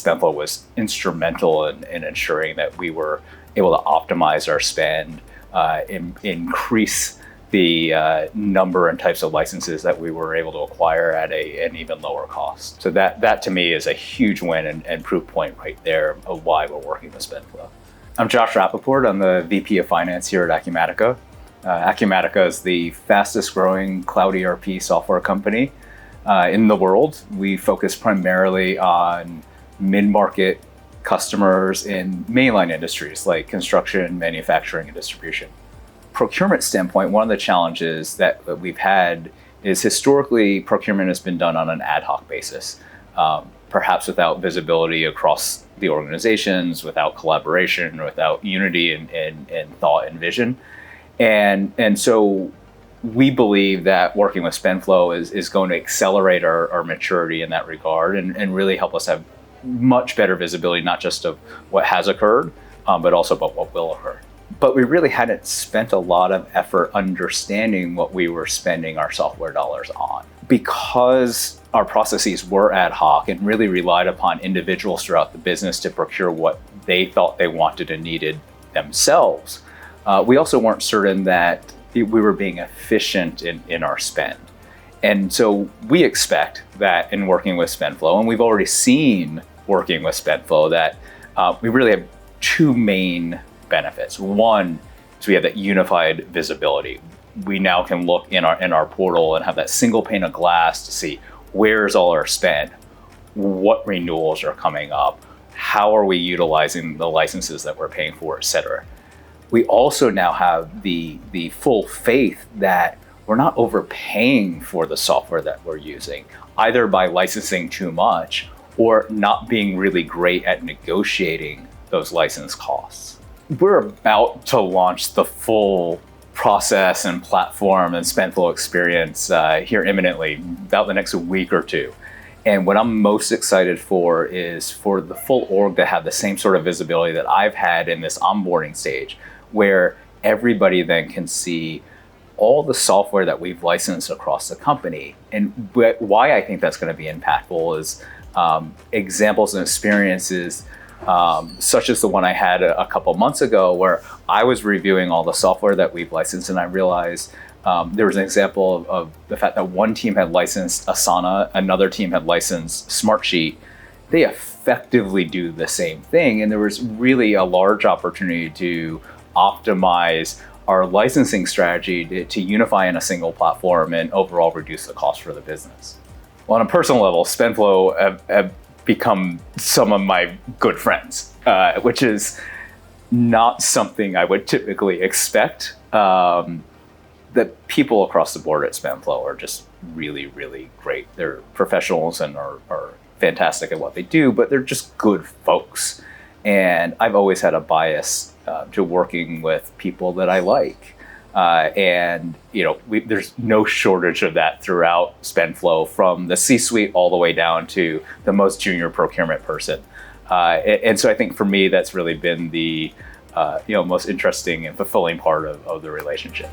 Spendflo was instrumental in ensuring that we were able to optimize our spend, increase the number and types of licenses that we were able to acquire at an even lower cost. So that to me is a huge win and proof point right there of why we're working with Spendflo. I'm Josh Rappoport. I'm the VP of Finance here at Acumatica. Acumatica is the fastest growing cloud ERP software company in the world. We focus primarily on mid-market customers in mainline industries like construction, manufacturing, and distribution. Procurement standpoint, one of the challenges that we've had is historically procurement has been done on an ad hoc basis, perhaps without visibility across the organizations, without collaboration, without unity and thought and vision. And so we believe that working with Spendflo is going to accelerate our maturity in that regard and really help us have much better visibility, not just of what has occurred, but also about what will occur. But we really hadn't spent a lot of effort understanding what we were spending our software dollars on. Because our processes were ad hoc and really relied upon individuals throughout the business to procure what they thought they wanted and needed themselves, we also weren't certain that we were being efficient in our spend. And so we expect that in working with Spendflo, and we've already seen working with Spendflo, that we really have two main benefits. One is we have that unified visibility. We now can look in our portal and have that single pane of glass to see where's all our spend, what renewals are coming up, how are we utilizing the licenses that we're paying for, et cetera. We also now have the full faith that we're not overpaying for the software that we're using, either by licensing too much or not being really great at negotiating those license costs. We're about to launch the full process and platform and Spendflo experience here imminently, about the next week or two. And what I'm most excited for is for the full org to have the same sort of visibility that I've had in this onboarding stage, where everybody then can see all the software that we've licensed across the company. And why I think that's going to be impactful is examples and experiences such as the one I had a couple months ago, where I was reviewing all the software that we've licensed, and I realized there was an example of the fact that one team had licensed Asana, another team had licensed Smartsheet. They effectively do the same thing, and there was really a large opportunity to optimize our licensing strategy to unify in a single platform and overall reduce the cost for the business. Well, on a personal level, Spendflo have become some of my good friends, which is not something I would typically expect. The people across the board at Spendflo are just really, really great. They're professionals and are fantastic at what they do, but they're just good folks. And I've always had a bias to working with people that I like. And there's no shortage of that throughout Spendflo, from the C-suite all the way down to the most junior procurement person. And so I think for me, that's really been the most interesting and fulfilling part of the relationship.